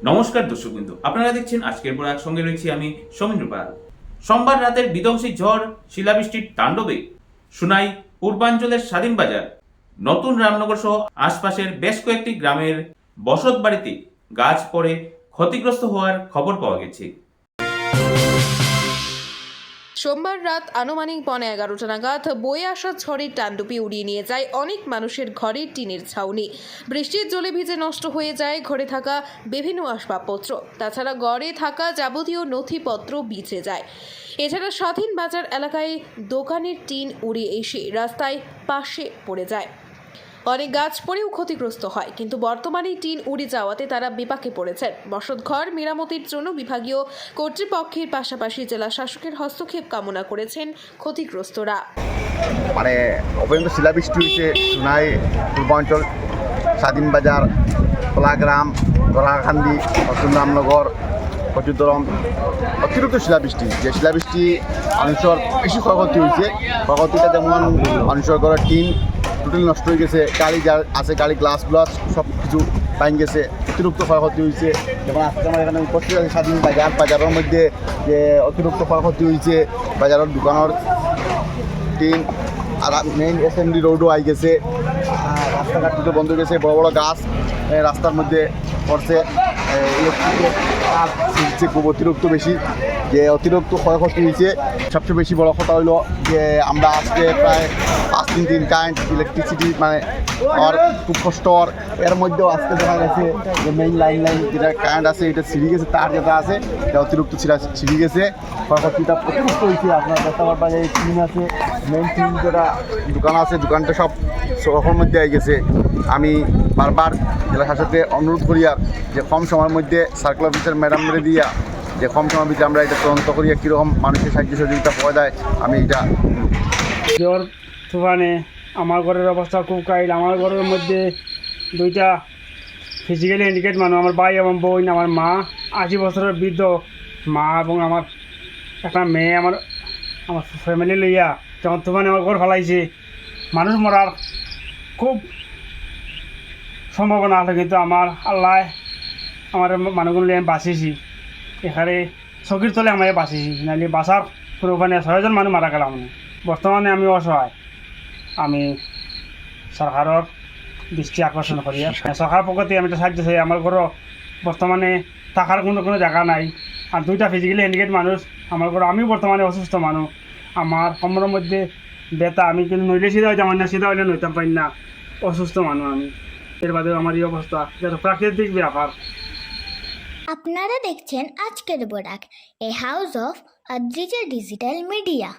নমস্কার দর্শকবৃন্দ, আপনারা দেখছেন আজকের পর একসঙ্গে রয়েছি আমি সৌমেন্দ্র পাল। সোমবার রাতের বিধ্বংসী ঝড় শিলাবৃষ্টির তাণ্ডবে সুনাই পূর্বাঞ্চলের স্বাধীন বাজার, নতুন রামনগর সহ আশপাশের বেশ কয়েকটি গ্রামের বসত বাড়িতে গাছ পড়ে ক্ষতিগ্রস্ত হওয়ার খবর পাওয়া গেছে। সোমবার রাত আনুমানিক 11:15 নাগাদ বয়ে আসা ঝড়ের তাণ্ডবে উড়িয়ে নিয়ে যায় অনেক মানুষের ঘরের টিনের ছাউনি। বৃষ্টির জলে ভিজে নষ্ট হয়ে যায় ঘরে থাকা বিভিন্ন আসবাবপত্র, তাছাড়া ঘরে থাকা যাবতীয় নথিপত্র ভিজে যায়। এছাড়া স্বাধীন বাজার এলাকায় দোকানের টিন উড়ে এসে রাস্তায় পাশে পড়ে যায়। অনেক গাছ পড়েও ক্ষতিগ্রস্ত হয়, কিন্তু বর্তমানে টিন উড়ে যাওয়াতে তারা বিপাকে পড়েছেন। বসতঘর মেরামতির জন্য বিভাগীয় কর্তৃপক্ষের পাশাপাশি জেলা শাসকের হস্তক্ষেপ কামনা করেছেন ক্ষতিগ্রস্তরা। মানে অপরিন্ত শিলাবৃষ্টি হয়েছে সুনাই পূর্বাঞ্চল, স্বাধীন বাজার, কোলাগ্রাম, গলাখান্দি, নতুন রামনগর, কচুদরম অতিরিক্ত শিলাবৃষ্টি। যে শিলাবৃষ্টি মানুষের বেশি ক্ষয়ক্ষতি হয়েছে। ক্ষয়ক্ষতিটা যেমন মানুষের ঘরের টিন টোটালি নষ্ট হয়ে গেছে, গাড়ি যা আছে গাড়ি গ্লাস গ্লাস সব কিছু ভাঙ গেছে, অতিরিক্ত ক্ষয়ক্ষতি হয়েছে। যেমন আজকে আমার এখানে উপস্থিত আছে স্বাধীন বাজার, বাজারের মধ্যে যে অতিরিক্ত ক্ষয়ক্ষতি হয়েছে, বাজারের দোকানের টিন আর মেইন এসএমডি রোডও আই গেছে, রাস্তাঘাট দুটো বন্ধ হয়ে গেছে, বড় বড় গাছ রাস্তার মধ্যে পড়ছে, ইলেকট্রিকের তার ছিঁড়ছে খুব অতিরিক্ত বেশি। যে অতিরিক্ত ক্ষয়ক্ষতি হয়েছে, সবচেয়ে বেশি বড় কথা হইলো যে আমরা আজকে প্রায় 5-3 দিন কারেন্ট ইলেকট্রিসিটি মানে আর খুব কষ্ট। এর মধ্যেও আজকে দেখা গেছে যে মেইন লাইন যেটা কারেন্ট আছে এটা ছিঁড়ে গেছে, তার যেটা আছে এটা অতিরিক্ত ছিঁড়ে গেছে, ক্ষয়ক্ষতিটা অতিরিক্ত হয়েছে। আপনার দেখতে পারবেন এই টিন আছে, মেইন টিন যেটা দোকান আছে দোকানটা সব শহরের মধ্যে হয়ে গেছে। আমি বারবার জেলা শাসককে অনুরোধ করি আর যে কম সময়ের মধ্যে সার্কেল অফিসার ম্যাডাম মেরে দিয়া যে কম সময়ের মধ্যে আমরা এটা তদন্ত করিয়া কীরকম মানুষের সাহায্য সহযোগিতা পাওয়া যায় আমি এটা। ঝড় তুফানে আমার ঘরের অবস্থা খুব কাহিল। আমার ঘরের মধ্যে 2টা ফিজিক্যালি হ্যান্ডিক্যাপ মানুষ, আমার ভাই এবং বোন, আমার মা 80 বছরের বৃদ্ধ মা এবং আমার একটা মেয়ে, আমার ফ্যামিলি লইয়া যখন তুফানে আমার ঘর ফেলাইছে। মানুষ মরার খুব সম্ভাবনা আছে, কিন্তু আমার আল্লাহ আমার মানুষগুলো আমি বাঁচিয়েছি। এখানে চকির তলে আমি বাঁচিয়েছি, নাহলে বাঁচার কোনো ওখানে 6 জন মানুষ মারা গেলাম। বর্তমানে আমি অসহায়। আমি সরকারের দৃষ্টি আকর্ষণ করি, সরকার পক্ষতে আমি একটা সাহায্য চাই। আমার ঘরও বর্তমানে থাকার কোনো জায়গা নাই, আর 2টা ফিজিক্যালি হ্যান্ডিক্যাপ মানুষ আমার ঘর। আমিও বর্তমানে অসুস্থ মানুষ, আমার কোমরের মধ্যে ব্যথা, আমি কিন্তু নইলে সিধা হইতাম না, সিধা হইলে নইতাম পারি না, অসুস্থ মানুষ আমি। এর বাদেও আমার এই অবস্থা, যেটা প্রাকৃতিক ব্যাপার। আপনারা দেখছেন আজকের Barak, a house of Adrija digital media.